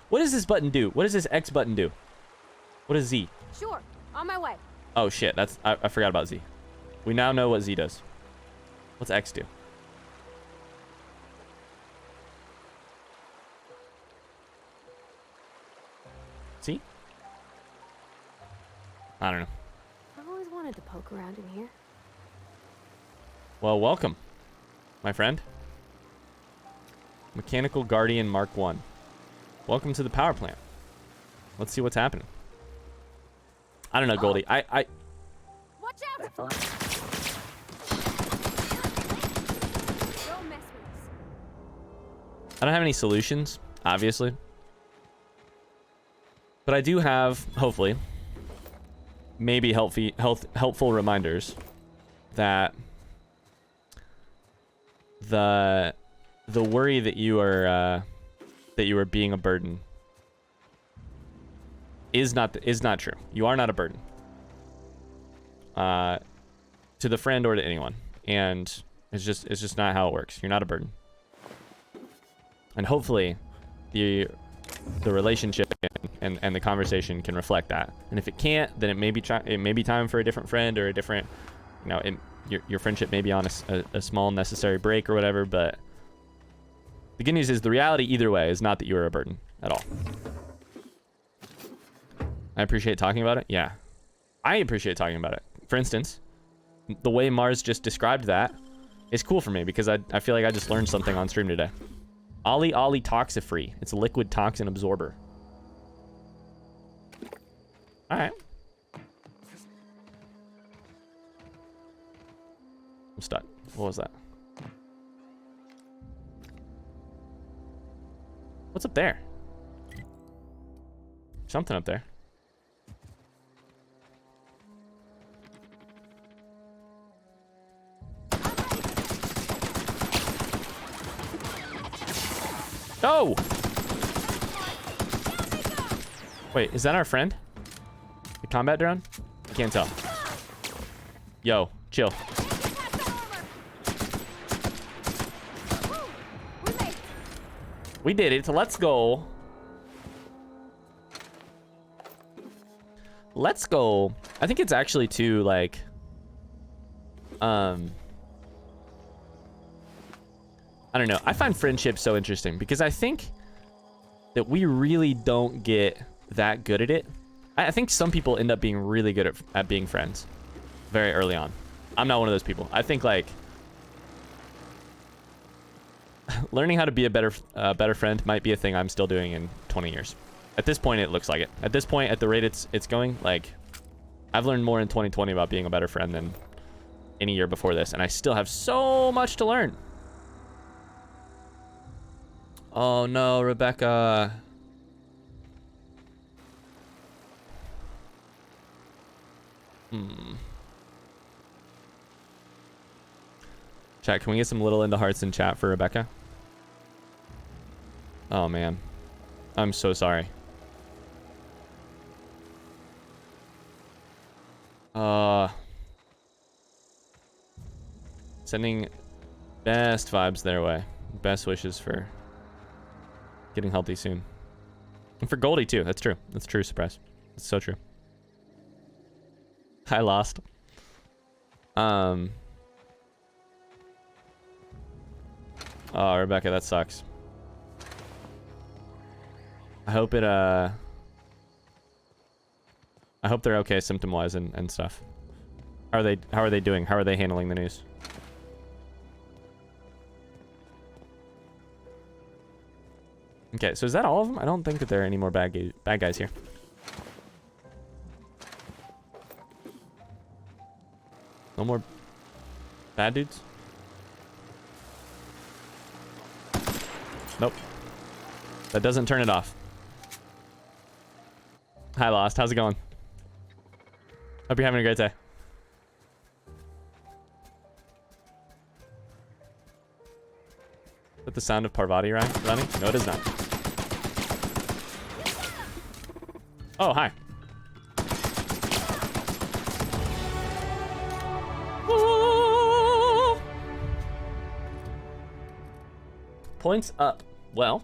What does this button do? What does this X button do? What is Z? Sure, on my way. Oh shit, that's I forgot about Z. We now know what Z does. What's X do? See? I don't know. I've always wanted to poke around in here. Well, welcome, my friend. Mechanical Guardian Mark 1. Welcome to the power plant. Let's see what's happening. I don't know, Goldie. Watch out! Don't mess with us. I don't have any solutions, obviously. But I do have, hopefully, maybe helpful reminders that the worry that you are being a burden is not true. You are not a burden to the friend or to anyone, and it's just not how it works. You're not a burden, and hopefully the relationship and the conversation can reflect that. And if it can't, then it may be time for a different friend or a different, you know, your friendship may be on a small necessary break or whatever. But the good news is the reality either way is not that you are a burden at all. I appreciate talking about it. Yeah, I appreciate talking about it. For instance, the way Mars just described that is cool for me because I feel like I just learned something on stream today. Ollie Toxifree. It's a liquid toxin absorber. All right. I'm stuck. What was that? What's up there? Something up there. Oh! Wait, is that our friend? The combat drone? I can't tell. Yo, chill. We did it. Let's go. Let's go. I think it's actually too, like, I don't know. I find friendship so interesting because I think that we really don't get that good at it. I think some people end up being really good at being friends very early on. I'm not one of those people. I think, like, learning how to be a better friend might be a thing I'm still doing in 20 years. At this point, it looks like it. At this point, at the rate it's going, like, I've learned more in 2020 about being a better friend than any year before this, and I still have so much to learn. Oh no, Rebecca. Chat, can we get some little into hearts in chat for Rebecca? Oh man, I'm so sorry. Sending best vibes their way. Best wishes for getting healthy soon. And for Goldie too. That's true. That's true, Surprise. It's so true. I lost. Oh, Rebecca, that sucks. I hope it I hope they're okay symptom wise and stuff. How are they doing? How are they handling the news? Okay, so is that all of them? I don't think that there are any more bad guys here. No more bad dudes? Nope. That doesn't turn it off. Hi, Lost. How's it going? Hope you're having a great day. Is that the sound of Parvati running? No, it is not. Oh, hi. Ooh. Points up. Well,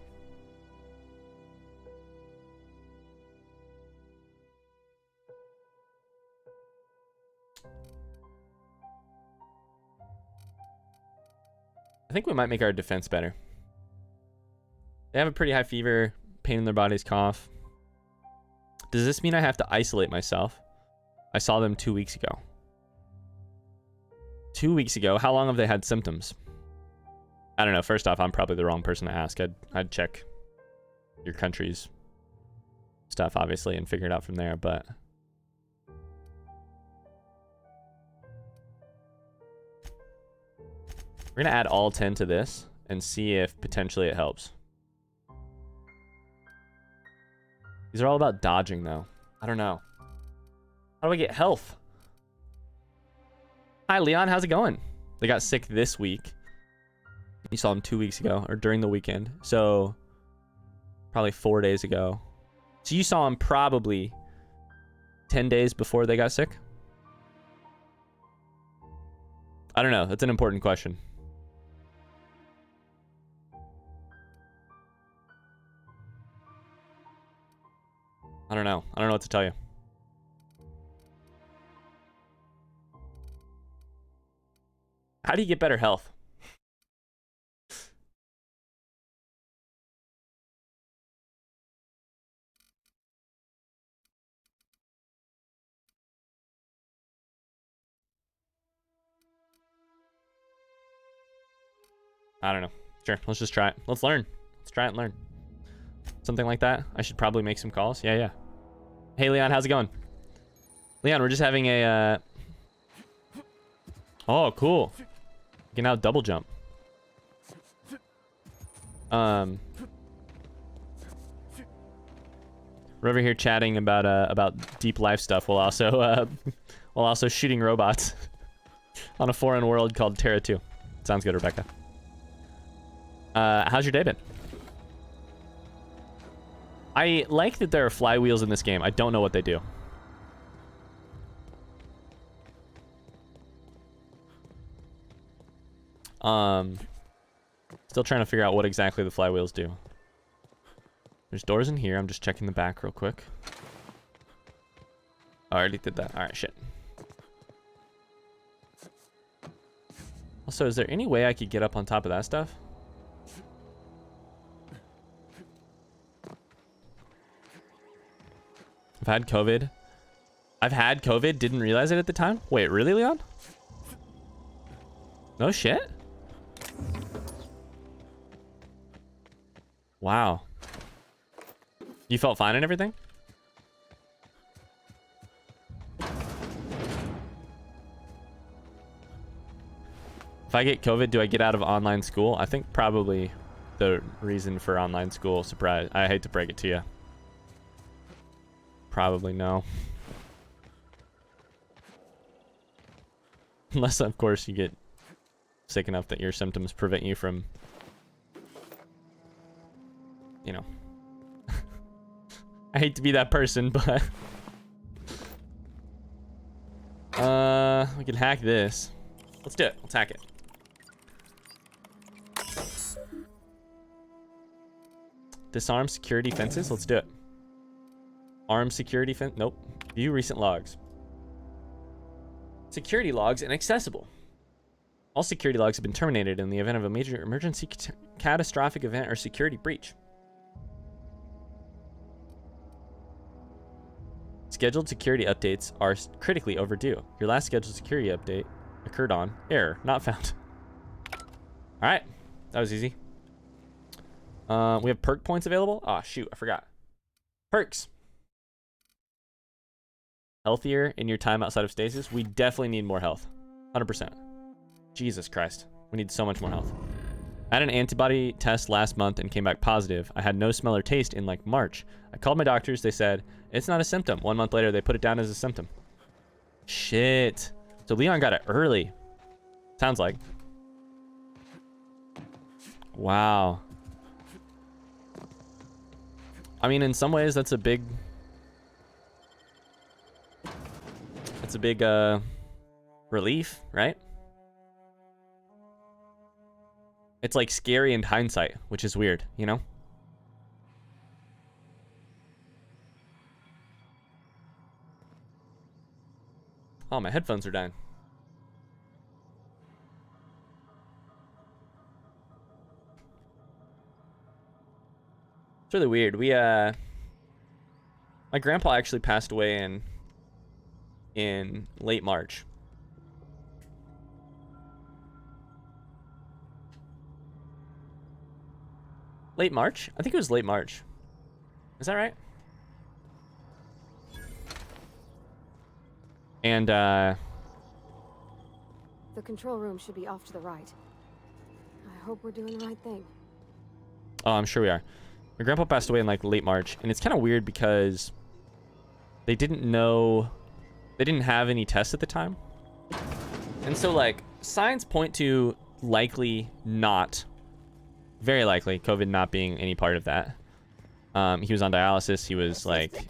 I think we might make our defense better. They have a pretty high fever, pain in their bodies, cough. Does this mean I have to isolate myself? I saw them 2 weeks ago. 2 weeks ago? How long have they had symptoms? I don't know. First off, I'm probably the wrong person to ask. I'd check your country's stuff, obviously, and figure it out from there, but... We're going to add all 10 to this and see if potentially it helps. These are all about dodging, though. I don't know. How do I get health? Hi, Leon. How's it going? They got sick this week. You saw them 2 weeks ago, or during the weekend. So, probably 4 days ago. So you saw them probably 10 days before they got sick? I don't know. That's an important question. I don't know. I don't know what to tell you. How do you get better health? I don't know. Sure, let's just try it. Let's learn. Let's try it and learn. Something like that. I should probably make some calls. Yeah, yeah. Hey, Leon, how's it going? Leon, we're just having a... Oh, cool. You can now double jump. We're over here chatting about deep life stuff while also shooting robots on a foreign world called Terra 2. Sounds good, Rebecca. How's your day been? I like that there are flywheels in this game. I don't know what they do. Still trying to figure out what exactly the flywheels do. There's doors in here. I'm just checking the back real quick. Oh, I already did that. All right, shit. Also, is there any way I could get up on top of that stuff? I've had COVID. Didn't realize it at the time. Wait, really, Leon? No shit? Wow. You felt fine and everything? If I get COVID, do I get out of online school? I think probably the reason for online school, surprise. I hate to break it to you. Probably no. Unless, of course, you get sick enough that your symptoms prevent you from, you know. I hate to be that person, but we can hack this. Let's do it. Let's hack it. Disarm security fences. Let's do it. Arm security fence. Nope. View recent logs. Security logs inaccessible. All security logs have been terminated in the event of a major emergency, catastrophic event, or security breach. Scheduled security updates are critically overdue. Your last scheduled security update occurred on error not found. All right, that was easy. We have perk points available. Oh shoot, I forgot. Perks. Healthier in your time outside of stasis. We definitely need more health. 100%. Jesus Christ. We need so much more health. I had an antibody test last month and came back positive. I had no smell or taste in like March. I called my doctors. They said, it's not a symptom. 1 month later, they put it down as a symptom. Shit. So Leon got it early. Sounds like. Wow. I mean, in some ways, that's a big... It's a big relief, right? It's like scary in hindsight, which is weird, you know? Oh, my headphones are dying. It's really weird. My grandpa actually passed away in late March. Late March? I think it was late March. Is that right? And The control room should be off to the right. I hope we're doing the right thing. oh, I'm sure we are. My grandpa passed away in like late March, and it's kind of weird because they didn't have any tests at the time. And so like signs point to very likely COVID not being any part of that. He was on dialysis. He was like,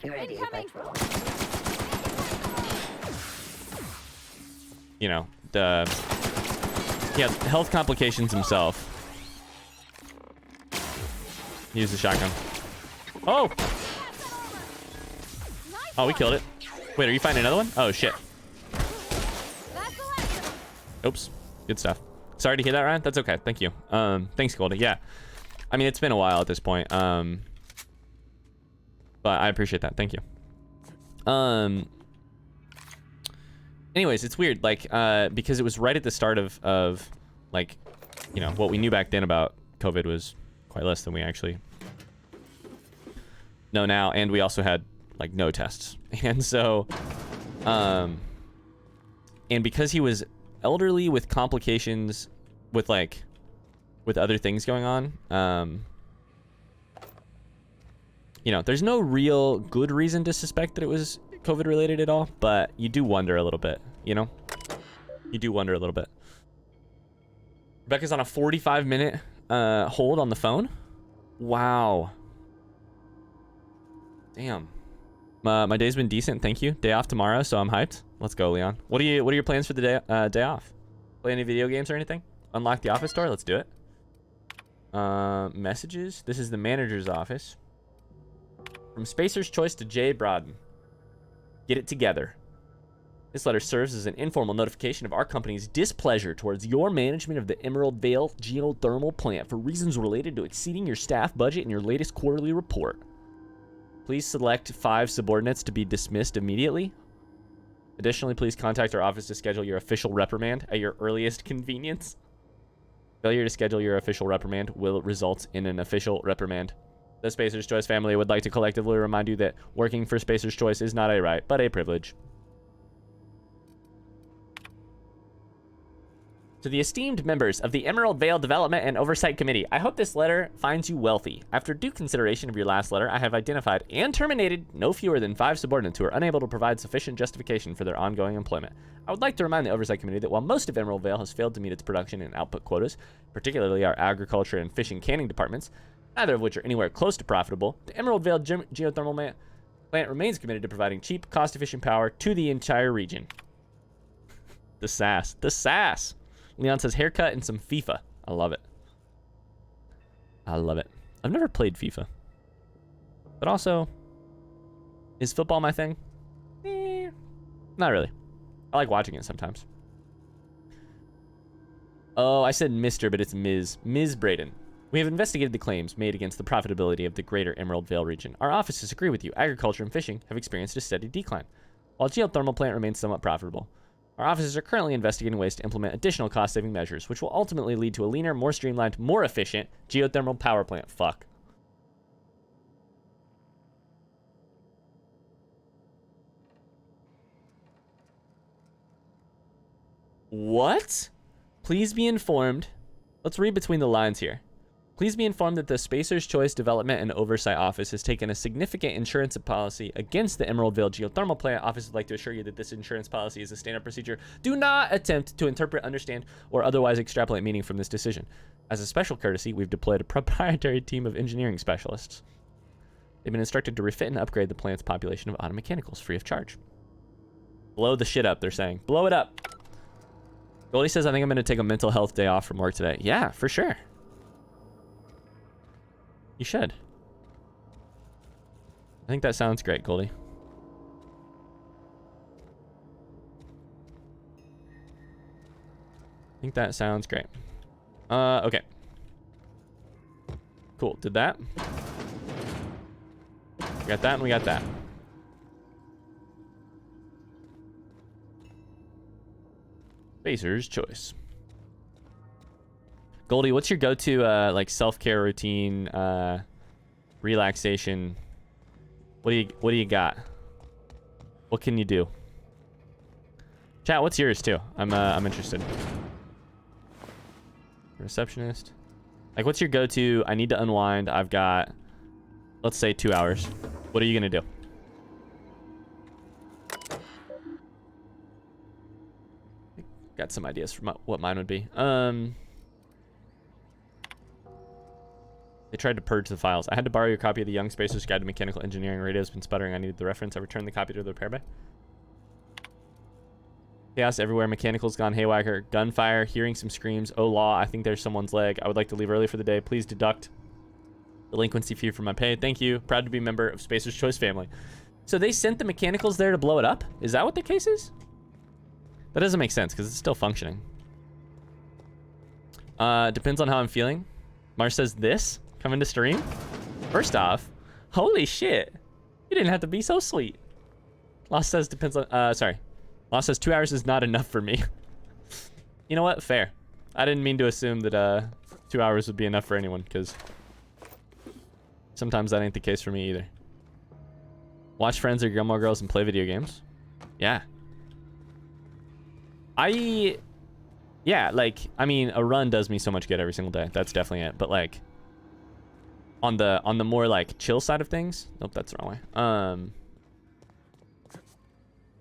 you know, he had health complications himself. He used the shotgun. Oh! Oh, we killed it. Wait, are you finding another one? Oh, shit. Oops. Good stuff. Sorry to hear that, Ryan. That's okay. Thank you. Thanks, Goldie. Yeah. I mean, it's been a while at this point. But I appreciate that. Thank you. Anyways, it's weird. Like, because it was right at the start of like, you know, what we knew back then about COVID was quite less than we actually know now. And we also had like no tests. And so, and because he was elderly with complications with other things going on, you know, there's no real good reason to suspect that it was COVID related at all, but you do wonder a little bit, you know? You do wonder a little bit. Rebecca's on a 45-minute hold on the phone. Wow. Damn. My day's been decent, thank you. Day off tomorrow, so I'm hyped. Let's go, Leon. What are your plans for the day off? Play any video games or anything? Unlock the office door? Let's do it. Messages. This is the manager's office. From Spacer's Choice to Jay Broaden. Get it together. This letter serves as an informal notification of our company's displeasure towards your management of the Emerald Vale geothermal plant for reasons related to exceeding your staff budget in your latest quarterly report. Please select 5 subordinates to be dismissed immediately. Additionally, please contact our office to schedule your official reprimand at your earliest convenience. Failure to schedule your official reprimand will result in an official reprimand. The Spacer's Choice family would like to collectively remind you that working for Spacer's Choice is not a right, but a privilege. To the esteemed members of the Emerald Vale Development and Oversight Committee, I hope this letter finds you wealthy. After due consideration of your last letter, I have identified and terminated no fewer than 5 subordinates who are unable to provide sufficient justification for their ongoing employment. I would like to remind the Oversight Committee that while most of Emerald Vale has failed to meet its production and output quotas, particularly our agriculture and fishing canning departments, neither of which are anywhere close to profitable, the Emerald Vale geothermal plant remains committed to providing cheap, cost-efficient power to the entire region. The sass. The sass! Leon says haircut and some FIFA. I love it. I love it. I've never played FIFA. But also, is football my thing? Not really. I like watching it sometimes. Oh, I said Mr., but it's Ms. Ms. Braden. We have investigated the claims made against the profitability of the greater Emerald Vale region. Our offices agree with you. Agriculture and fishing have experienced a steady decline, while geothermal plant remains somewhat profitable. Our offices are currently investigating ways to implement additional cost-saving measures, which will ultimately lead to a leaner, more streamlined, more efficient geothermal power plant. Fuck. What? Please be informed. Let's read between the lines here. Please be informed that the Spacer's Choice Development and Oversight Office has taken a significant insurance policy against the Emerald Vale geothermal plant. Office would like to assure you that this insurance policy is a standard procedure. Do not attempt to interpret, understand, or otherwise extrapolate meaning from this decision. As a special courtesy, we've deployed a proprietary team of engineering specialists. They've been instructed to refit and upgrade the plant's population of auto mechanicals free of charge. Blow the shit up, they're saying. Blow it up. Goldie says, I think I'm going to take a mental health day off from work today. Yeah, for sure. You should. I think that sounds great, Goldie. think that sounds great. Okay. Cool, did that. We got that and we got that. Spacer's choice. Goldie, what's your go-to like self-care routine, relaxation? What do you got? What can you do? Chat, what's yours too? I'm interested. Receptionist. Like, what's your go-to? I need to unwind. I've got, let's say, 2 hours. What are you gonna do? Got some ideas for what mine would be. They tried to purge the files. I had to borrow your copy of the Young Spacer's Guide to Mechanical Engineering. Radio's been sputtering. I needed the reference. I returned the copy to the repair bay. Chaos everywhere. Mechanical's gone haywire. Gunfire. Hearing some screams. Oh, law. I think there's someone's leg. I would like to leave early for the day. Please deduct delinquency fee from my pay. Thank you. Proud to be a member of Spacer's Choice family. So they sent the mechanicals there to blow it up? Is that what the case is? That doesn't make sense because it's still functioning. Depends on how I'm feeling. Mars says this. Coming to stream. First off, holy shit. You didn't have to be so sweet. Lost says depends on, sorry. Lost says 2 hours is not enough for me. You know what? Fair. I didn't mean to assume that 2 hours would be enough for anyone because sometimes that ain't the case for me either. Watch Friends or Gilmore Girls and play video games. Yeah. Yeah, like, I mean, a run does me so much good every single day. That's definitely it. But like, on the more like chill side of things, nope, that's the wrong way.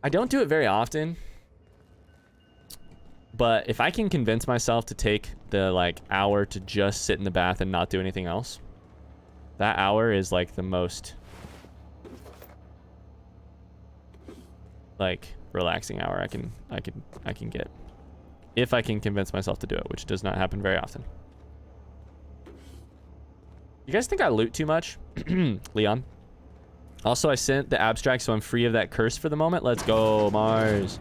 I don't do it very often, but if I can convince myself to take the like hour to just sit in the bath and not do anything else, that hour is like the most like relaxing hour I can get, if I can convince myself to do it, which does not happen very often. You guys think I loot too much? Leon. Also, I sent the abstract, so I'm free of that curse for the moment. Let's go, Mars.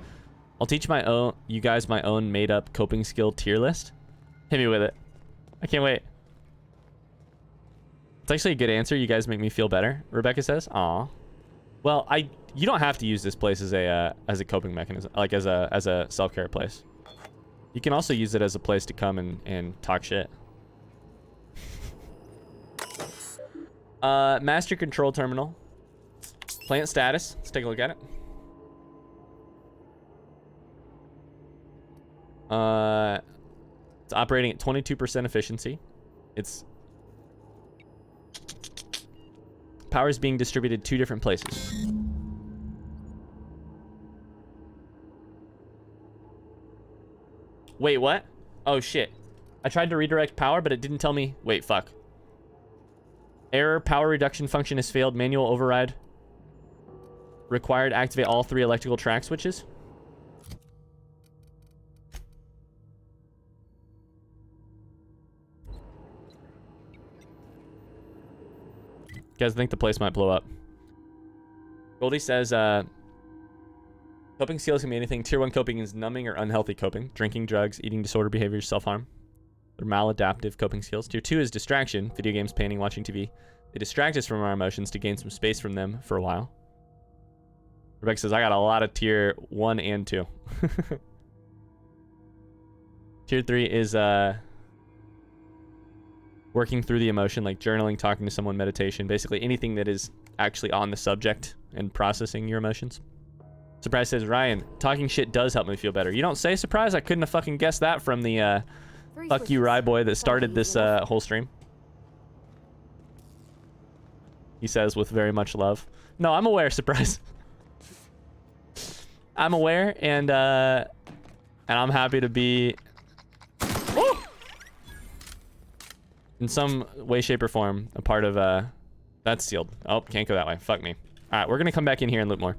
I'll teach you guys my own made-up coping skill tier list. Hit me with it. I can't wait. It's actually a good answer. You guys make me feel better, Rebecca says. Aw. Well, you don't have to use this place as a coping mechanism, like as a self-care place. You can also use it as a place to come and talk shit. Master control terminal. Plant status. Let's take a look at it. It's operating at 22% efficiency. Its power is being distributed 2 different places. Wait, what? Oh, shit. I tried to redirect power, but it didn't tell me. Wait, fuck. Error. Power reduction function has failed. Manual override. Required. Activate all 3 electrical track switches. You guys think the place might blow up? Goldie says, coping skills can be anything. Tier 1 coping is numbing or unhealthy coping. Drinking, drugs, eating disorder behaviors, self-harm. They're maladaptive coping skills. Tier 2 is distraction. Video games, painting, watching TV. They distract us from our emotions to gain some space from them for a while. Rebecca says, I got a lot of tier 1 and 2. Tier 3 is working through the emotion, like journaling, talking to someone, meditation. Basically anything that is actually on the subject and processing your emotions. Surprise says, Ryan, talking shit does help me feel better. You don't say, Surprise? I couldn't have fucking guessed that from the fuck you, Rye boy, that started this whole stream. He says with very much love. No, I'm aware, Surprise. I'm aware, and I'm happy to be in some way, shape, or form a part of that's sealed. Oh, can't go that way. Fuck me. All right, we're gonna come back in here and loot more.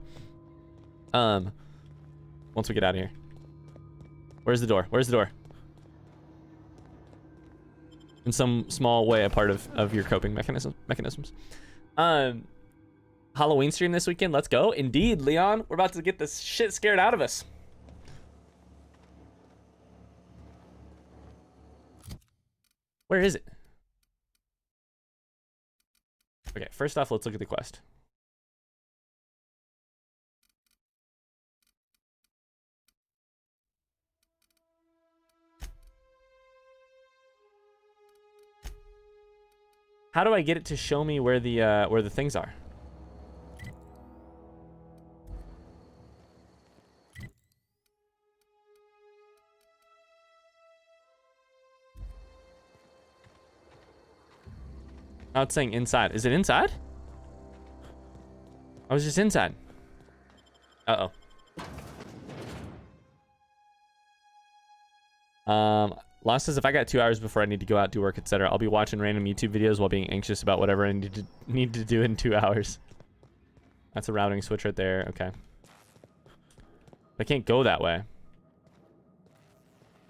Once we get out of here. Where's the door? Where's the door? In some small way, a part of your coping mechanisms. Halloween stream this weekend. Let's go. Indeed, Leon. We're about to get this shit scared out of us. Where is it? Okay, first off, let's look at the quest. How do I get it to show me where the things are? Oh, it's saying inside. Is it inside? I was just inside. Uh-oh. Lost says if I got 2 hours before I need to go out, do work, etc., I'll be watching random YouTube videos while being anxious about whatever I need to do in 2 hours. That's a routing switch right there. Okay. I can't go that way.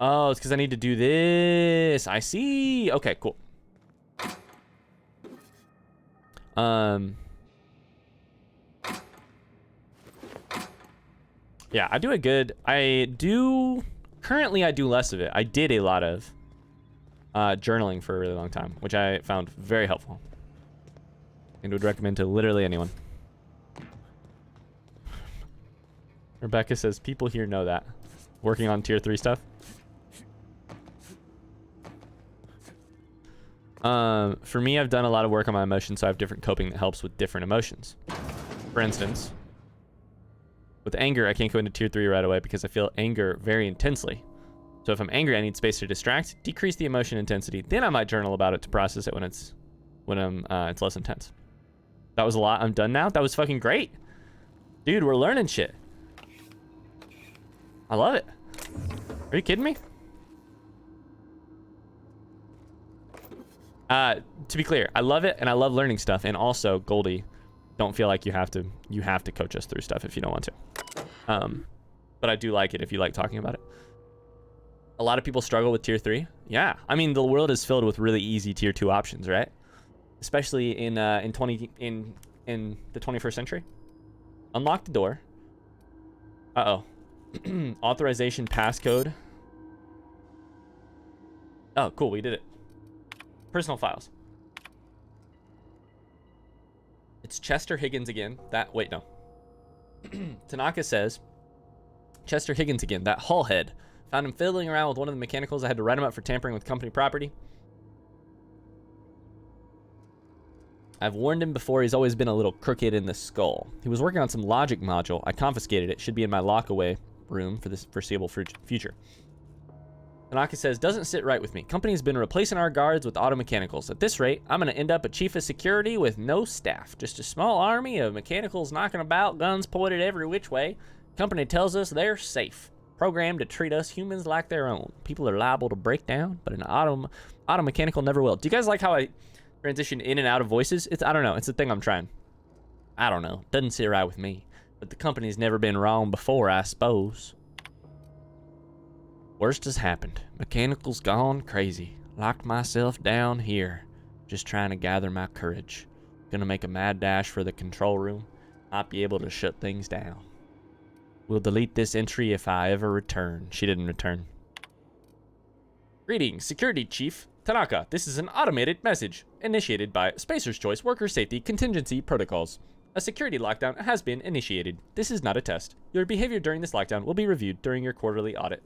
Oh, it's because I need to do this. I see. Okay, cool. Yeah, I do currently I do less of it. I did a lot of journaling for a really long time, which I found very helpful and would recommend to literally anyone. Rebecca says people here know that. Working on tier 3 stuff. For me, I've done a lot of work on my emotions, so I have different coping that helps with different emotions. For instance, with anger, I can't go into tier 3 right away because I feel anger very intensely. So if I'm angry, I need space to distract, decrease the emotion intensity. Then I might journal about it to process it when it's less intense. That was a lot. I'm done now. That was fucking great. Dude, we're learning shit. I love it. Are you kidding me? To be clear, I love it and I love learning stuff. And also, Goldie, don't feel like you have to coach us through stuff if you don't want to. But I do like it if you like talking about it. A lot of people struggle with tier 3. Yeah, I mean the world is filled with really easy tier 2 options, right? Especially in the 21st century. Unlock the door. Uh-oh. Authorization passcode. Oh, cool, we did it. Personal files. It's Chester Higgins again. Wait, no. Tanaka says, Chester Higgins again, that hull head. Found him fiddling around with one of the mechanicals. I had to write him up for tampering with company property. I've warned him before. He's always been a little crooked in the skull. He was working on some logic module. I confiscated it. Should be in my lockaway room for this foreseeable future. Tanaka says, doesn't sit right with me. Company's been replacing our guards with auto mechanicals. At this rate, I'm going to end up a chief of security with no staff. Just a small army of mechanicals knocking about, guns pointed every which way. Company tells us they're safe. Programmed to treat us humans like their own. People are liable to break down, but an auto mechanical never will. Do you guys like how I transition in and out of voices? I don't know. It's the thing I'm trying. I don't know. Doesn't sit right with me. But the company's never been wrong before, I suppose. Worst has happened. Mechanical's gone crazy. Locked myself down here. Just trying to gather my courage. Gonna make a mad dash for the control room. Might be able to shut things down. We'll delete this entry if I ever return. She didn't return. Greetings, Security Chief Tanaka. This is an automated message initiated by Spacer's Choice Worker Safety Contingency Protocols. A security lockdown has been initiated. This is not a test. Your behavior during this lockdown will be reviewed during your quarterly audit.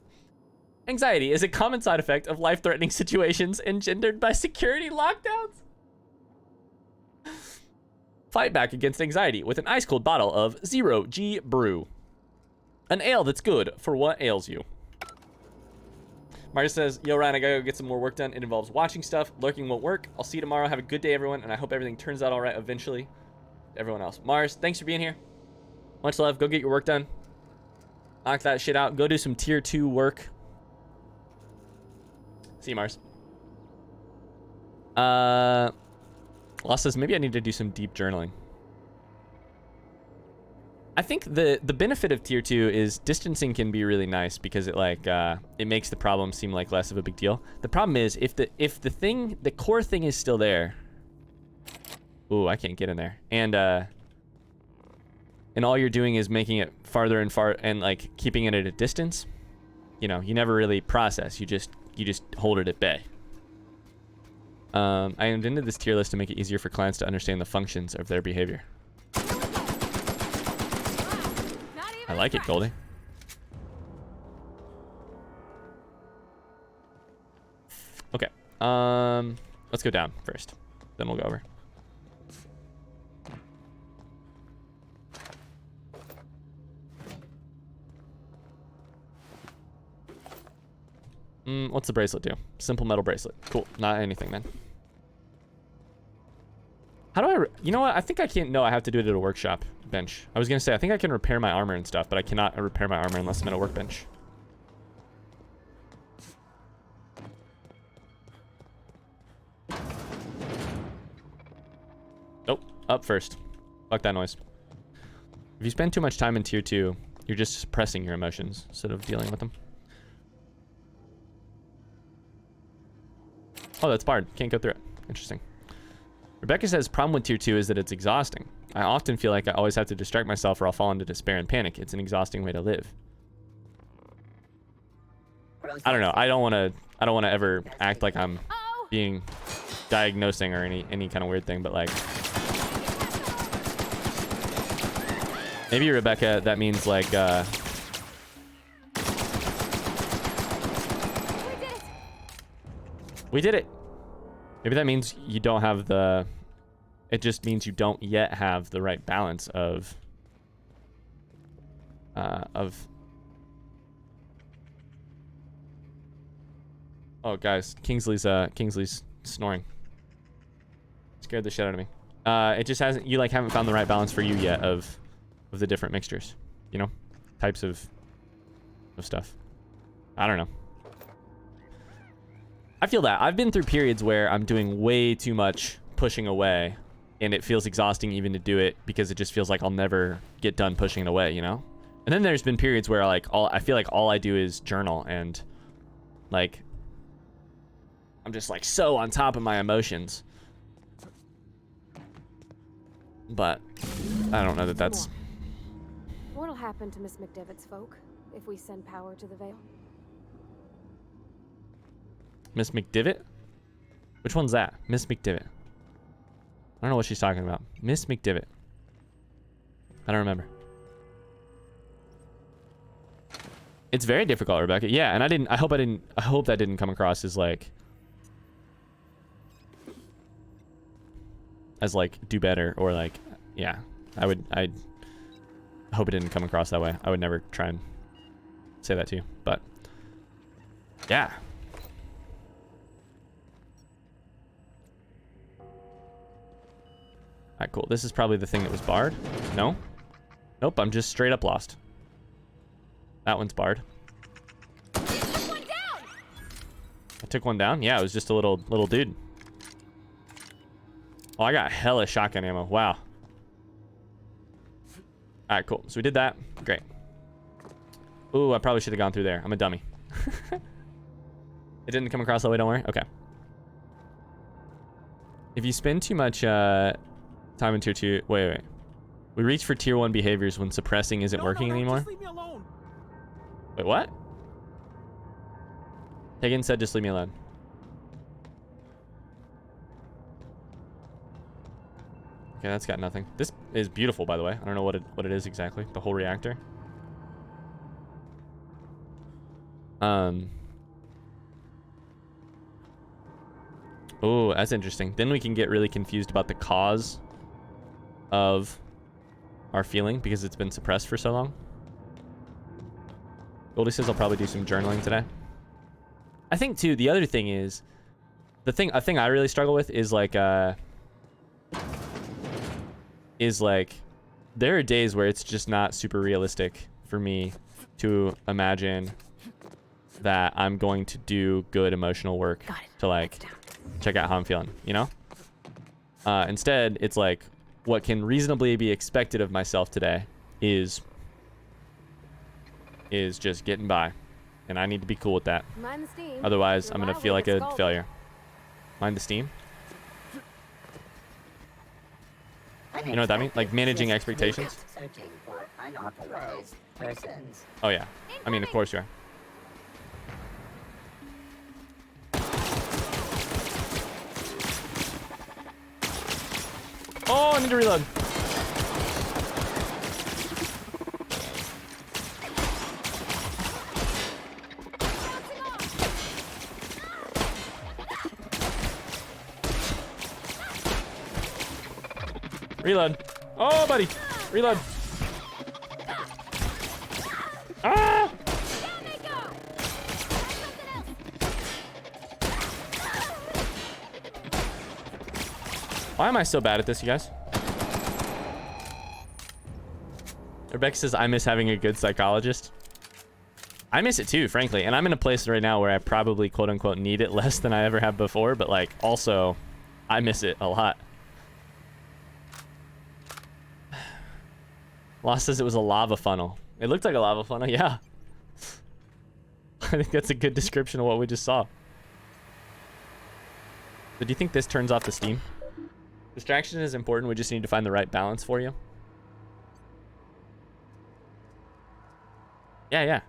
Anxiety is a common side effect of life-threatening situations engendered by security lockdowns. Fight back against anxiety with an ice-cold bottle of 0G Brew. An ale that's good for what ails you. Mario says, yo, Ryan, I gotta go get some more work done. It involves watching stuff. Lurking won't work. I'll see you tomorrow. Have a good day, everyone, and I hope everything turns out all right eventually. Everyone else. Mars, thanks for being here. Much love. Go get your work done. Knock that shit out. Go do some tier 2 work. See you, Mars. Lost says, maybe I need to do some deep journaling. I think the benefit of tier 2 is distancing can be really nice because it it makes the problem seem like less of a big deal. The problem is if the core thing is still there. Ooh, I can't get in there. And all you're doing is making it farther and like keeping it at a distance. You know, you never really process. You just hold it at bay. I invented this tier list to make it easier for clients to understand the functions of their behavior. I like it, Goldie. Okay. Let's go down first. Then we'll go over. What's the bracelet do? Simple metal bracelet. Cool. Not anything then. How do I... you know what? I think I can't... No, I have to do it at a workshop bench. I was going to say, I think I can repair my armor and stuff, but I cannot repair my armor unless I'm at a workbench. Nope. Up first. Fuck that noise. If you spend too much time in tier 2, you're just suppressing your emotions instead of dealing with them. Oh, that's barred. Can't go through it. Interesting. Rebecca says, problem with tier 2 is that it's exhausting. I often feel like I always have to distract myself or I'll fall into despair and panic. It's an exhausting way to live. I don't know. I don't want to ever act like I'm being diagnosing or any kind of weird thing, but like maybe, Rebecca, that means like we did it. Maybe that means you don't have the... It just means you don't yet have the right balance of... Oh, guys. Kingsley's snoring. Scared the shit out of me. It just hasn't... You, like, haven't found the right balance for you yet of the different mixtures. You know? Types of stuff. I don't know. I feel that. I've been through periods where I'm doing way too much pushing away, and it feels exhausting even to do it because it just feels like I'll never get done pushing it away, you know? And then there's been periods where like I feel like all I do is journal and like I'm just like so on top of my emotions. But I don't know that that's... What'll happen to Miss McDevitt's folk if we send power to the Vale? Miss McDivitt? Which one's that? Miss McDivitt. I don't know what she's talking about. Miss McDivitt. I don't remember. It's very difficult, Rebecca. Yeah, and I hope that didn't come across as like do better or like, yeah. I hope it didn't come across that way. I would never try and say that to you, but yeah. Alright, cool. This is probably the thing that was barred. No? Nope, I'm just straight up lost. That one's barred. One down! I took one down? Yeah, it was just a little dude. Oh, I got hella shotgun ammo. Wow. Alright, cool. So we did that. Great. Ooh, I probably should have gone through there. I'm a dummy. It didn't come across that way, don't worry. Okay. If you spend too much time in tier 2... Wait. We reach for tier 1 behaviors when suppressing isn't working anymore. Just leave me alone. Wait, what? Hagen said just leave me alone. Okay, that's got nothing. This is beautiful, by the way. I don't know what it is exactly. The whole reactor. Oh, that's interesting. Then we can get really confused about the cause of our feeling because it's been suppressed for so long. Goldie says I'll probably do some journaling today. I think too, the other thing is a thing I really struggle with is like there are days where it's just not super realistic for me to imagine that I'm going to do good emotional work to like check out how I'm feeling, you know? Instead, it's like what can reasonably be expected of myself today is just getting by, and I need to be cool with that. Mind the steam. Otherwise, I'm gonna feel like a failure. Mind the steam? You know what that means? Like managing expectations? Searching for unauthorized persons. Oh yeah. I mean, of course you are. Oh, I need to reload. Reload. Oh, buddy. Reload. Ah! Why am I so bad at this, you guys? Rebecca says, I miss having a good psychologist. I miss it too, frankly. And I'm in a place right now where I probably, quote unquote, need it less than I ever have before. But like, also, I miss it a lot. Lost says it was a lava funnel. It looked like a lava funnel, yeah. I think that's a good description of what we just saw. So do you think this turns off the steam? Distraction is important. We just need to find the right balance for you. Yeah, yeah.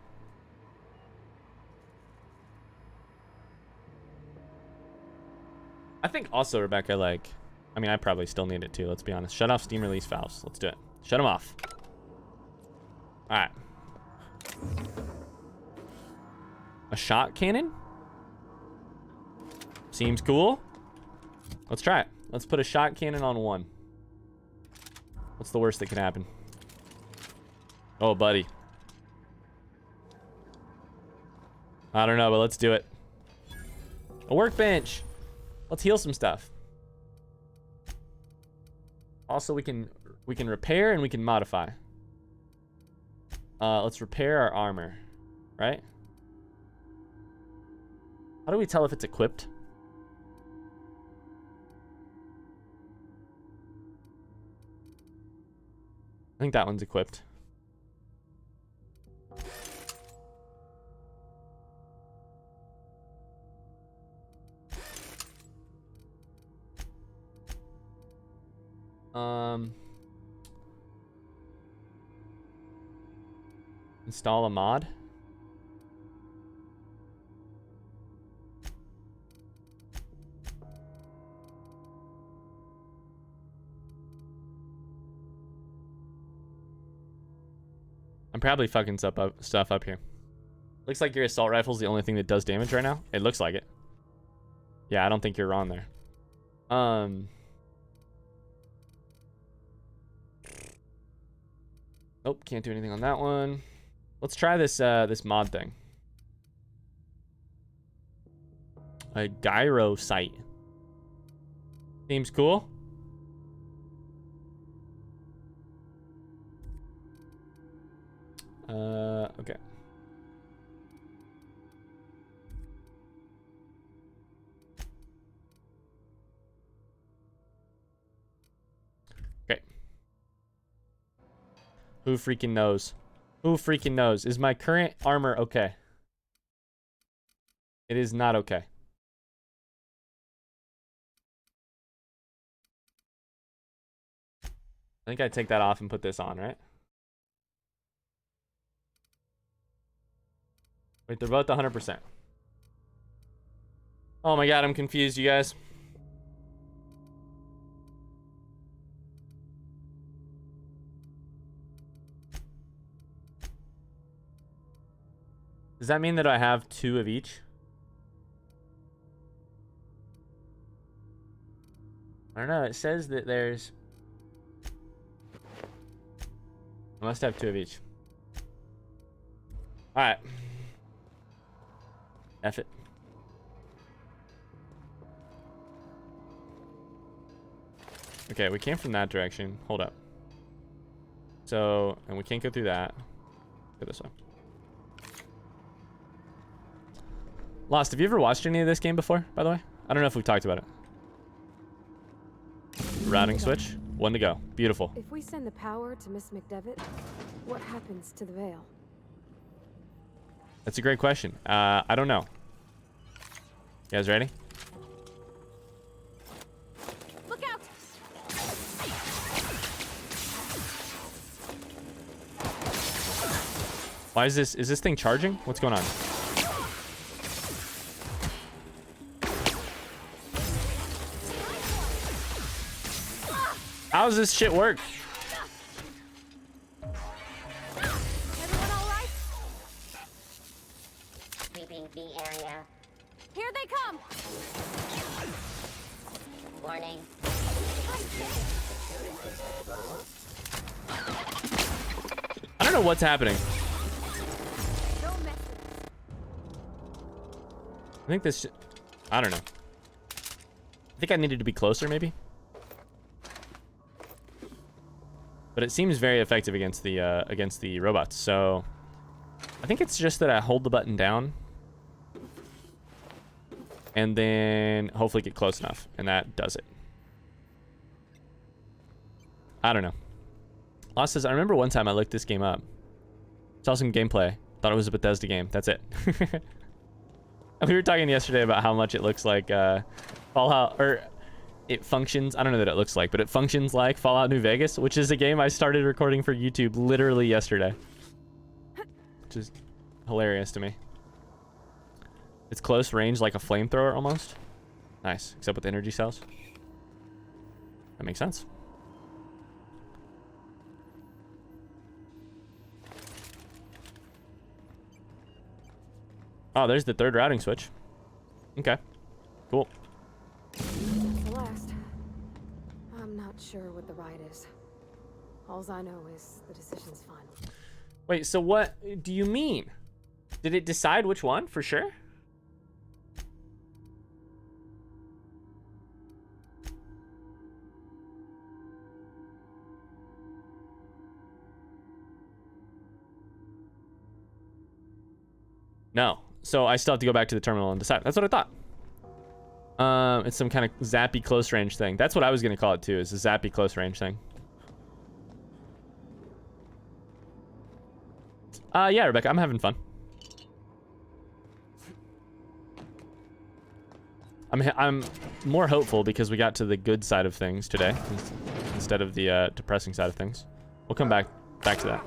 I think also, Rebecca, like, I mean, I probably still need it too, let's be honest. Shut off steam release valves. Let's do it. Shut them off. All right. A shot cannon? Seems cool. Let's try it. Let's put a shot cannon on one. What's the worst that can happen? Oh, buddy. I don't know, but let's do it. A workbench. Let's heal some stuff. Also, we can repair and we can modify. Let's repair our armor, right? How do we tell if it's equipped? I think that one's equipped. Install a mod. I'm probably fucking stuff up here. Looks like your assault rifle's the only thing that does damage right now. It looks like it. Yeah, I don't think you're wrong there. Nope, can't do anything on that one. Let's try this this mod thing. A gyro sight. Seems cool. Okay. Okay. Who freaking knows? Who freaking knows? Is my current armor okay? It is not okay. I think I take that off and put this on, right? Wait, they're both 100%. Oh my god, I'm confused, you guys. Does that mean that I have 2 of each? I don't know. It says that there's... I must have 2 of each. Alright. F it. Okay, we came from that direction. Hold up. So, and we can't go through that. Go this way. Lost, have you ever watched any of this game before, by the way? I don't know if we've talked about it. Routing switch. 1 to go. Beautiful. If we send the power to Miss McDevitt, what happens to the veil? That's a great question. I don't know. You guys ready? Look out! Why is this thing charging? What's going on? does this shit work? Everyone all right? Sweeping the area. Here they come. Warning. I don't know what's happening. Don't mess I think this. I don't know. I think I needed to be closer, maybe. But it seems very effective against the robots. So I think it's just that I hold the button down, and then hopefully get close enough, and that does it. I don't know. Lost says, I remember one time I looked this game up. Saw some gameplay. Thought it was a Bethesda game. That's it. We were talking yesterday about how much it looks like Fallout, or it functions. I don't know that it looks like, but it functions like Fallout New Vegas, which is a game I started recording for YouTube literally yesterday. Which is hilarious to me. It's close range like a flamethrower almost. Nice, except with energy cells. That makes sense. Oh, there's the third routing switch. Okay, cool. That's the last. I'm not sure what the right is. Alls I know is the decision's final. Wait, so what do you mean? Did it decide which one for sure? No. So I still have to go back to the terminal and decide. That's what I thought. It's some kind of zappy close range thing. That's what I was going to call it too, is a zappy close range thing. Yeah, Rebecca, I'm having fun. I'm more hopeful because we got to the good side of things today instead of the depressing side of things. We'll come back to that.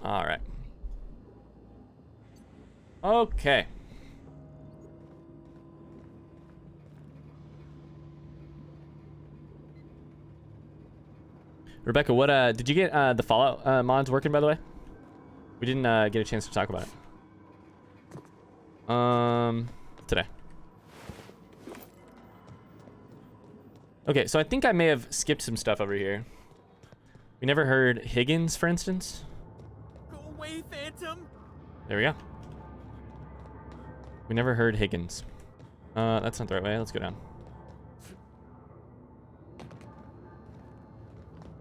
All right. Okay. Rebecca, what did you get the Fallout mods working, by the way? We didn't get a chance to talk about it. Today. Okay, so I think I may have skipped some stuff over here. We never heard Higgins, for instance. Go away, Phantom. There we go. We never heard Higgins. That's not the right way. Let's go down.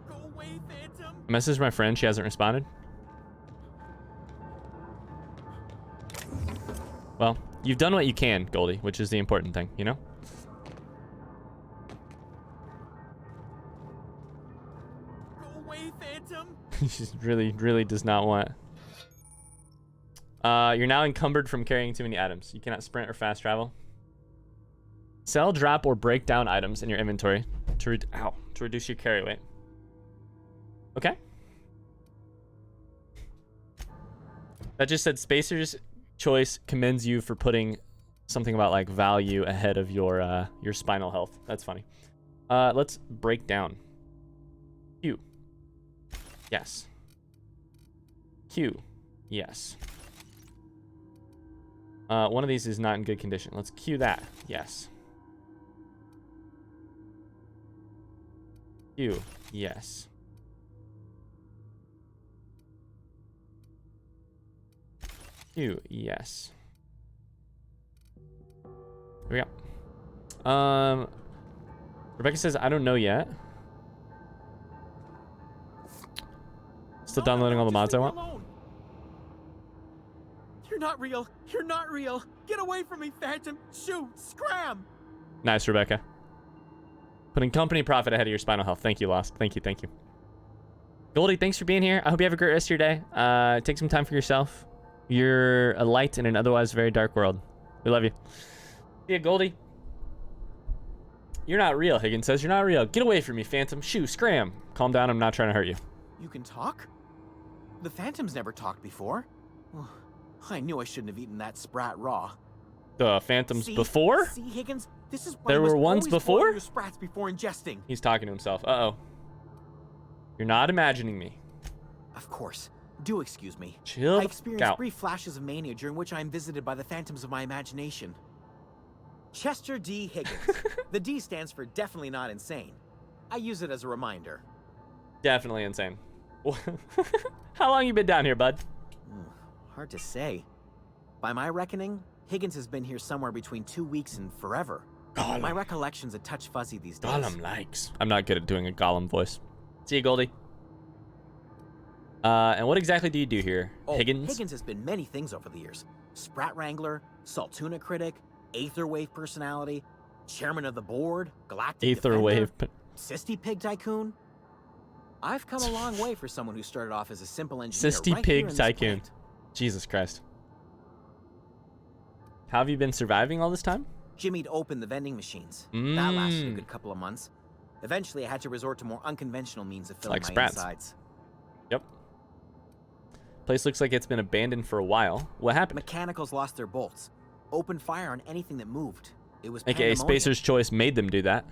Go away, Phantom. I messaged my friend. She hasn't responded. Well, you've done what you can, Goldie, which is the important thing, you know? Go away, Phantom. She really does not want. You're now encumbered from carrying too many items. You cannot sprint or fast travel. Sell, drop, or break down items in your inventory to reduce your carry weight. Okay. That just said Spacer's choice commends you for putting something about like value ahead of your spinal health. That's funny. Let's break down. Q. Yes. Q. Yes. One of these is not in good condition. Let's Q that. Yes. Q. Yes. Q. Yes. Here we go. Rebecca says, I don't know yet. Still downloading all the mods I want. You're not real. You're not real. Get away from me, Phantom. Shoot. Scram. Nice, Rebecca. Putting company profit ahead of your spinal health. Thank you, Lost. Thank you. Thank you. Goldie, thanks for being here. I hope you have a great rest of your day. Take some time for yourself. You're a light in an otherwise very dark world. We love you. Yeah, Goldie. You're not real, Higgins says. You're not real. Get away from me, Phantom. Shoo, scram. Calm down. I'm not trying to hurt you. You can talk? The Phantom's never talked before. Oh, I knew I shouldn't have eaten that sprat raw. The Phantoms See? before? See, Higgins? This is why There you must were ones always before? boil your sprats before ingesting. He's talking to himself. Uh-oh. You're not imagining me. Of course. Do excuse me. Chill I the experienced out. brief flashes of mania during which I am visited by the phantoms of my imagination. Chester D. Higgins. The D stands for definitely not insane. I use it as a reminder. Definitely insane. How long you been down here, bud? Hard to say. By my reckoning, Higgins has been here somewhere between 2 weeks and forever. Gollum. My recollection's a touch fuzzy these days. Gollum likes. I'm not good at doing a Gollum voice. See you, Goldie. And what exactly do you do here, Higgins? Higgins has been many things over the years. Sprat Wrangler, Saltuna Critic, Aetherwave Personality, Chairman of the Board, Galactic Aetherwave. Defender, Sisty Pig Tycoon. I've come a long way for someone who started off as a simple engineer. Sisty right here Pig in this Tycoon. plant. Jesus Christ. How have you been surviving all this time? Jimmy'd opened the vending machines. That lasted a good couple of months. Eventually, I had to resort to more unconventional means of filling Like my sprats. insides. Yep. Place looks like it's been abandoned for a while. What happened? Mechanicals lost their bolts. Opened fire on anything that moved. It was AKA pandemonium. Spacer's Choice made them do that.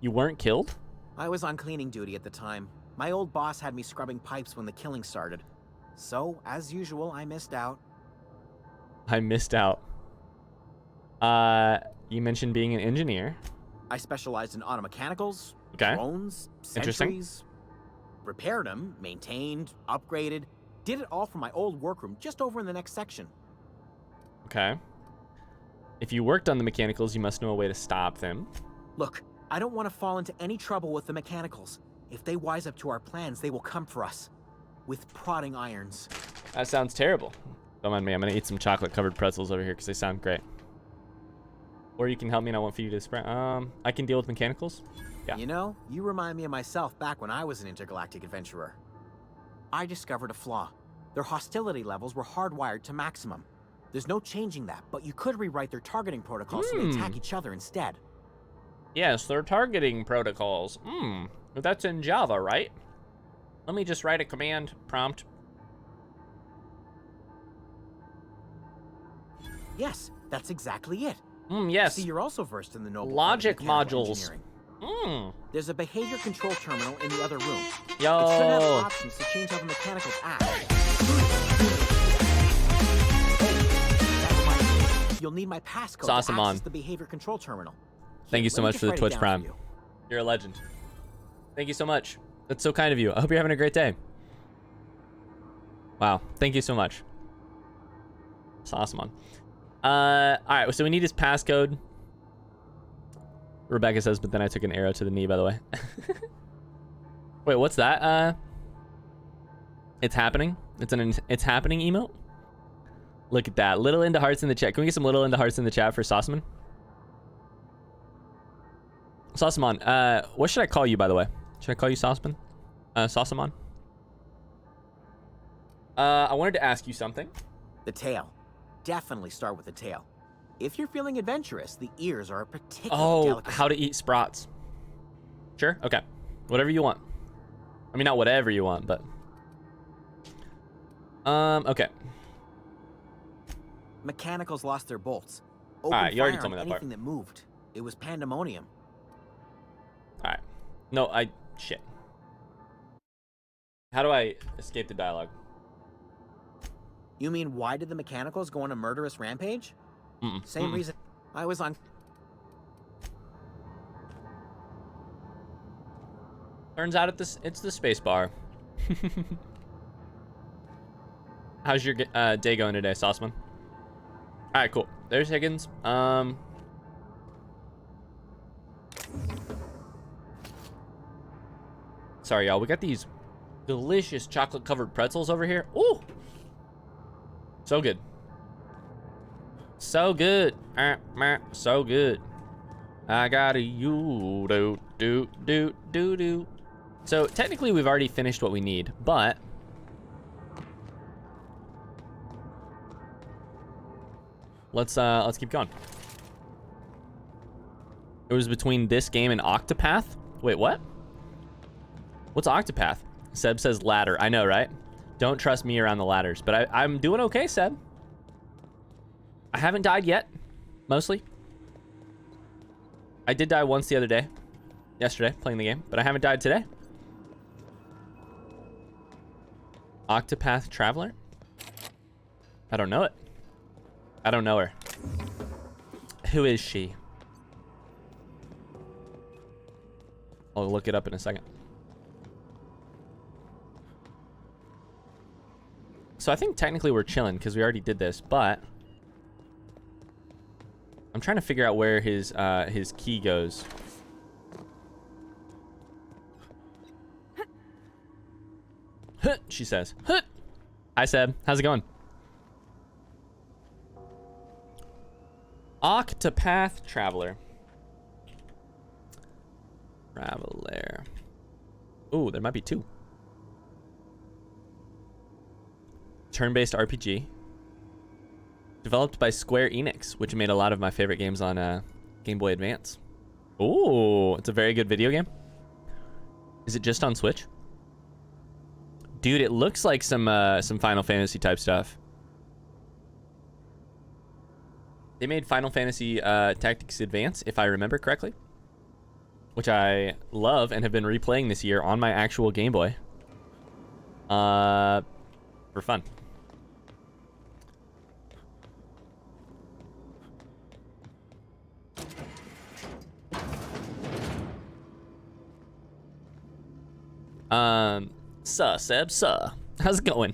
You weren't killed? I was on cleaning duty at the time. My old boss had me scrubbing pipes when the killing started. So, as usual, I missed out. I missed out. You mentioned being an engineer. I specialized in automechanicals, Okay. drones, Interesting. sentries. Repaired them, maintained, upgraded. Did it all from my old workroom just over in the next section. Okay. If you worked on the mechanicals, you must know a way to stop them. Look, I don't want to fall into any trouble with the mechanicals. If they wise up to our plans, they will come for us. With prodding irons. That sounds terrible. Don't mind me. I'm going to eat some chocolate-covered pretzels over here because they sound great. Or you can help me and I won't feed you to spread. I can deal with mechanicals. Yeah. You know, you remind me of myself back when I was an intergalactic adventurer. I discovered a flaw. Their hostility levels were hardwired to maximum. There's no changing that, but you could rewrite their targeting protocols so they attack each other instead. Yes, they're targeting protocols. That's in Java, right? Let me just write a command prompt. Yes, that's exactly it. Yes. See, you're also versed in the noble Logic art of mechanical modules. engineering. There's a behavior control terminal in the other room. Yo. It should have options to change how the mechanicals act. You'll need my passcode to Sauce 'em on. access the behavior control terminal. Thank you so Let me much just for the write it Twitch down Prime. for you. You're a legend. Thank you so much. That's so kind of you. I hope you're having a great day. Wow. Thank you so much. Sauce 'em on. All right. So we need his passcode. Rebecca says, but then I took an arrow to the knee, by the way. Wait, what's that? It's happening. It's happening emote. Look at that. Little into hearts in the chat. Can we get some little into hearts in the chat for Sauceman? Sauceman, what should I call you, by the way? Should I call you Sauceman? Sauceman? I wanted to ask you something. The tail. Definitely start with the tail. If you're feeling adventurous, the ears are a particular delicacy. How to eat sprats. Sure? Okay. Whatever you want. I mean, not whatever you want, but... okay. Mechanicals lost their bolts. Alright, you already Fire told me on that part. anything that moved. It was pandemonium. Alright. No, shit. How do I escape the dialogue? You mean, why did the mechanicals go on a murderous rampage? Same reason I was on... Turns out it's the space bar. How's your day going today, Sauceman? Alright, cool. There's Higgins. Sorry, y'all. We got these delicious chocolate-covered pretzels over here. Ooh! So good. So good. So good. I got a you do. So technically we've already finished what we need, but let's keep going. It was between this game and Octopath. Wait, what? What's Octopath? Seb says ladder. I know, right? Don't trust me around the ladders, but I'm doing okay, Seb. I haven't died yet, mostly. I did die once the other day, yesterday, playing the game, but I haven't died today. Octopath Traveler? I don't know it. I don't know her. Who is she? I'll look it up in a second. So I think technically we're chilling because we already did this, but I'm trying to figure out where his key goes. She says. Hi, Seb. How's it going? Octopath Traveler. Traveler. Ooh, there might be two. Turn-based RPG. Developed by Square Enix, which made a lot of my favorite games on Game Boy Advance. Ooh, it's a very good video game. Is it just on Switch? Dude, it looks like some Final Fantasy type stuff. They made Final Fantasy Tactics Advance, if I remember correctly, which I love and have been replaying this year on my actual Game Boy. For fun. Seb, how's it going?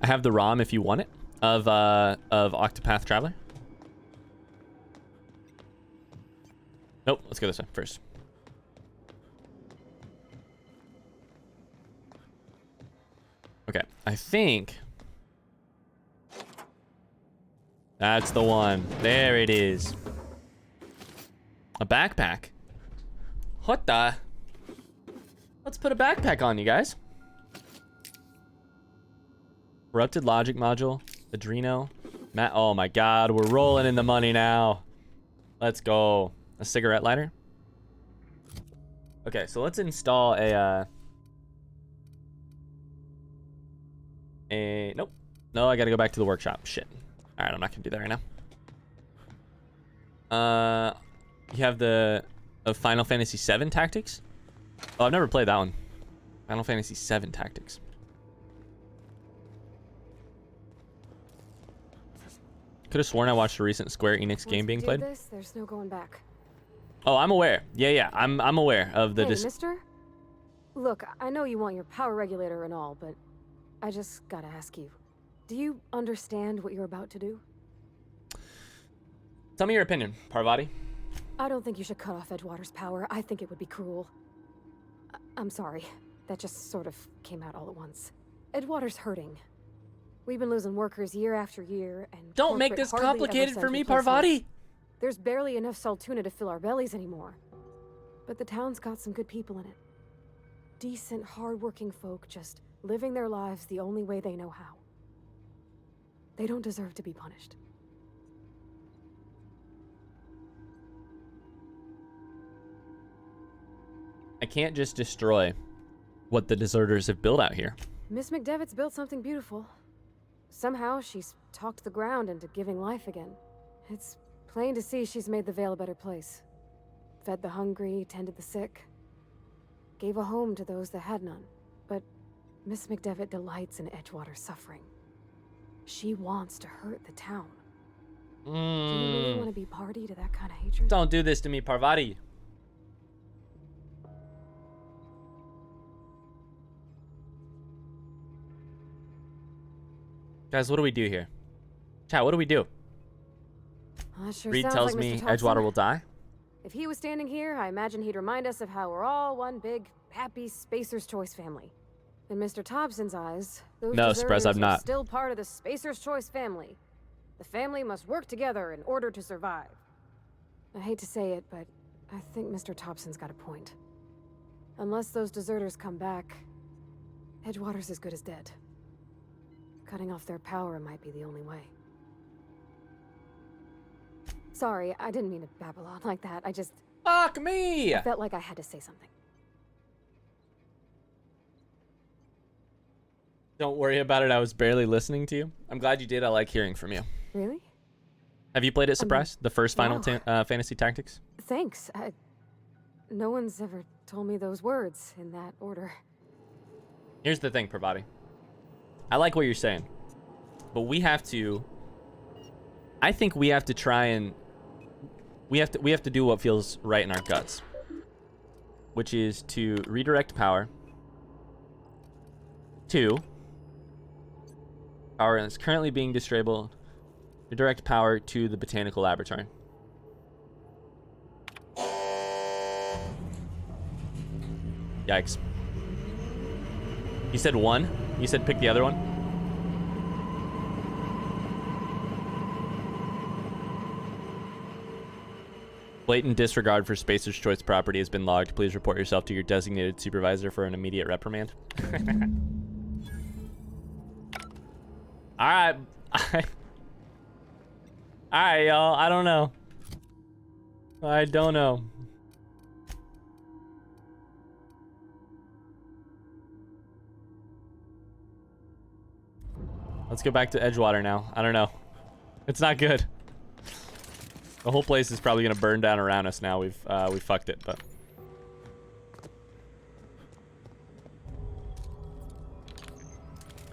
I have the ROM if you want it of Octopath Traveler. Nope, let's go this way first. Okay, I think that's the one. There it is. A backpack. What the? Let's put a backpack on, you guys. Corrupted logic module, Adreno, oh my god, we're rolling in the money now. Let's go. A cigarette lighter. Okay, so let's install nope. No, I gotta go back to the workshop. Shit. Alright, I'm not gonna do that right now. You have the Final Fantasy VII Tactics? Oh, I've never played that one. Final Fantasy VII Tactics. Could have sworn I watched a recent Square Enix game being played. There's no going back. Oh, I'm aware. Yeah, I'm aware of the. Hey, mister? Look, I know you want your power regulator and all, but I just gotta ask you. Do you understand what you're about to do? Tell me your opinion, Parvati. I don't think you should cut off Edgewater's power. I think it would be cruel. I'm sorry. That just sort of came out all at once. Edgewater's hurting. We've been losing workers year after year, and don't make this complicated for me, Parvati. There's barely enough saltuna to fill our bellies anymore. But the town's got some good people in it. Decent, hard-working folk just living their lives the only way they know how. They don't deserve to be punished. I can't just destroy what the deserters have built out here. Miss McDevitt's built something beautiful. Somehow she's talked the ground into giving life again. It's plain to see she's made the Vale a better place. Fed the hungry, tended the sick. Gave a home to those that had none. But Miss McDevitt delights in Edgewater's suffering. She wants to hurt the town. Do you really want to be party to that kind of hatred? Don't do this to me, Parvati. Guys, what do we do here? Chat, what do we do? Sure Reed sounds tells like me Mr. Thompson. Edgewater will die. If he was standing here, I imagine he'd remind us of how we're all one big, happy Spacer's Choice family. In Mr. Thompson's eyes, those Surprise, I'm deserters are not. still part of the Spacer's Choice family. The family must work together in order to survive. I hate to say it, but I think Mr. Thompson's got a point. Unless those deserters come back, Edgewater's as good as dead. Cutting off their power might be the only way. Sorry, I didn't mean to babble on like that. Fuck me! I felt like I had to say something. Don't worry about it. I was barely listening to you. I'm glad you did. I like hearing from you. Really? Have you played it Surprise? The first Final no. Fantasy Tactics? Thanks. No one's ever told me those words in that order. Here's the thing, Pravati. I like what you're saying, but we have to. I think we have to try and we have to do what feels right in our guts, which is to redirect power to power that's currently being disabled. Redirect power to the botanical laboratory. Yikes. You said one? You said pick the other one? Blatant disregard for Spacer's Choice property has been logged. Please report yourself to your designated supervisor for an immediate reprimand. Alright. Alright, y'all. I don't know. I don't know. Let's go back to Edgewater now. I don't know. It's not good. The whole place is probably gonna burn down around us now. We fucked it, but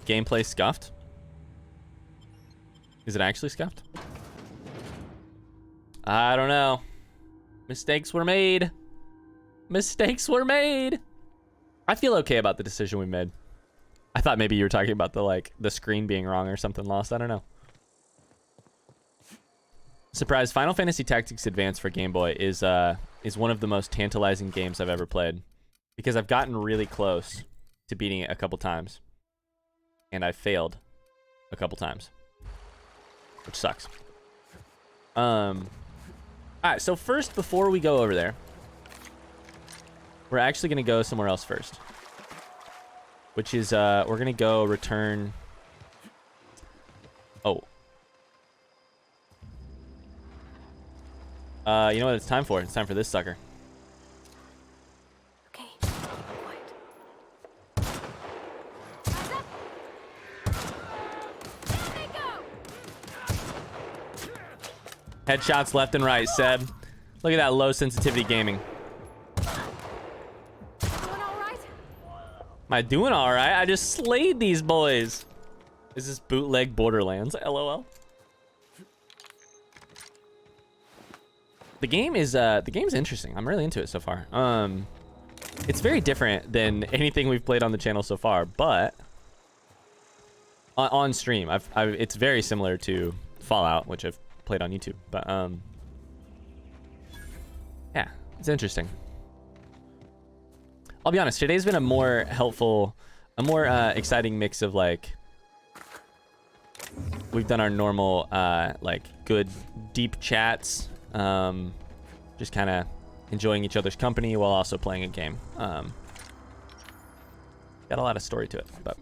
gameplay scuffed. Is it actually scuffed? I don't know. Mistakes were made. Mistakes were made. I feel okay about the decision we made. I thought maybe you were talking about the screen being wrong or something lost. I don't know. Surprise! Final Fantasy Tactics Advance for Game Boy is one of the most tantalizing games I've ever played, because I've gotten really close to beating it a couple times, and I failed a couple times, which sucks. All right. So first, before we go over there, we're actually gonna go somewhere else first, which is we're gonna go return. Oh. You know what it's time for? It's time for this sucker. Okay. Quiet. Eyes up. There they go. Headshots left and right, Seb. Look at that low sensitivity gaming. Doing all right? Am I doing all right? I just slayed these boys. Is this bootleg Borderlands? LOL. The game's interesting. I'm really into it so far. It's very different than anything we've played on the channel so far, but on stream, it's very similar to Fallout, which I've played on YouTube. But yeah, it's interesting. I'll be honest. Today's been a more helpful, exciting mix of we've done our normal good deep chats. Just kind of enjoying each other's company while also playing a game. Got a lot of story to it, but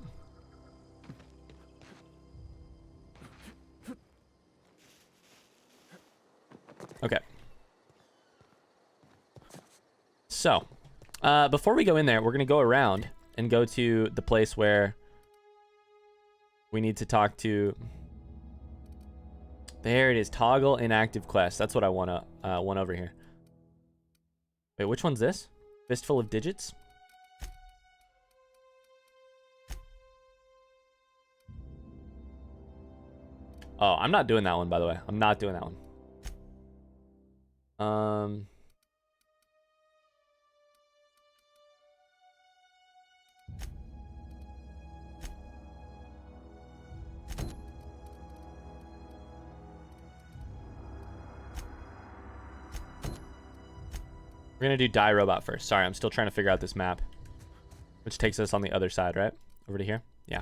okay. So, before we go in there, we're gonna go around and go to the place where we need to talk to. There it is. Toggle inactive quest. That's what I want over here. Wait, which one's this? Fistful of digits? Oh, I'm not doing that one, by the way. I'm not doing that one. We're gonna do Die Robot first. Sorry, I'm still trying to figure out this map, which takes us on the other side, right? Over to here? Yeah.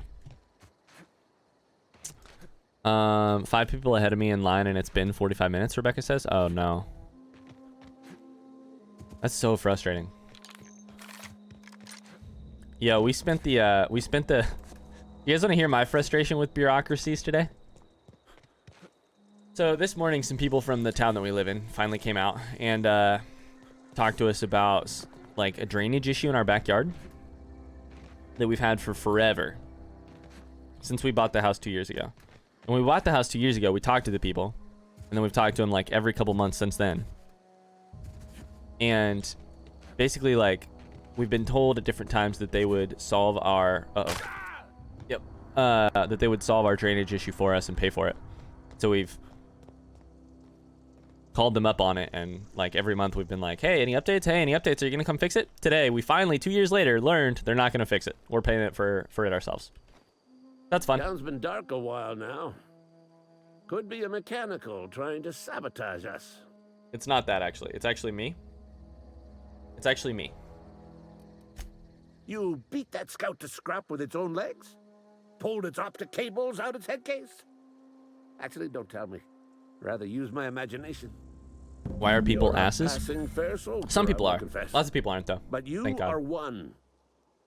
5 people ahead of me in line, and it's been 45 minutes, Rebecca says. Oh, no. That's so frustrating. Yo, we spent the... You guys want to hear my frustration with bureaucracies today? So this morning, some people from the town that we live in finally came out and talked to us about like a drainage issue in our backyard that we've had for forever, since we bought the house 2 years ago. When we bought the house 2 years ago, we talked to the people, and then we've talked to them like every couple months since then. And basically, like, we've been told at different times that they would solve our that they would solve our drainage issue for us and pay for it. So we've called them up on it, and like every month we've been like, hey, any updates? Hey, any updates? Are you gonna come fix it? Today we finally, 2 years later, learned they're not gonna fix it. We're paying it for it ourselves. That's fun. Town's been dark a while now. Could be a mechanical trying to sabotage us. It's not that, actually. It's actually me. It's actually me. You beat that scout to scrap with its own legs? Pulled its optic cables out its head case? Actually, don't tell me. Rather use my imagination. Why are people You're a asses? passing fair soldier, Some people I will are. confess. Lots of people aren't, though. But you Thank God. are one.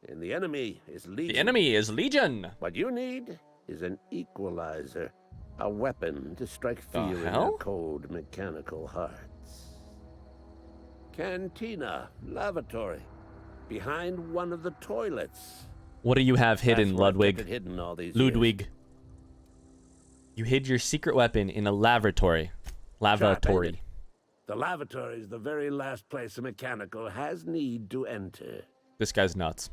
And the enemy is legion. The enemy is Legion. What you need is an equalizer. A weapon to strike The fear in hell? their cold mechanical hearts. Cantina, lavatory, behind one of the toilets. What do you have hidden, That's where I've kept Ludwig? it hidden all these years. Ludwig. You hid your secret weapon in a lavatory. Lavatory. Sharp, ain't it? The lavatory is the very last place a mechanical has need to enter. This guy's nuts.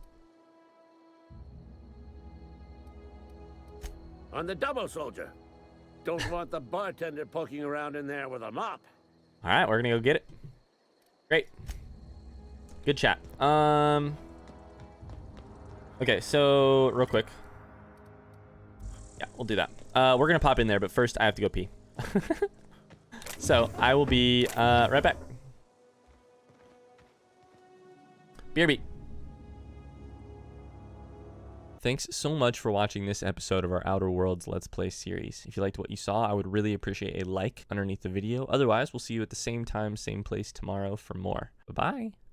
On the double, soldier. Don't want the bartender poking around in there with a mop. All right, we're gonna go get it. Great. Good chat. Okay, so real quick. Yeah, we'll do that. We're gonna pop in there, but first I have to go pee. So I will be right back. BRB. Thanks so much for watching this episode of our Outer Worlds Let's Play series. If you liked what you saw, I would really appreciate a like underneath the video. Otherwise, we'll see you at the same time, same place tomorrow for more. Bye-bye.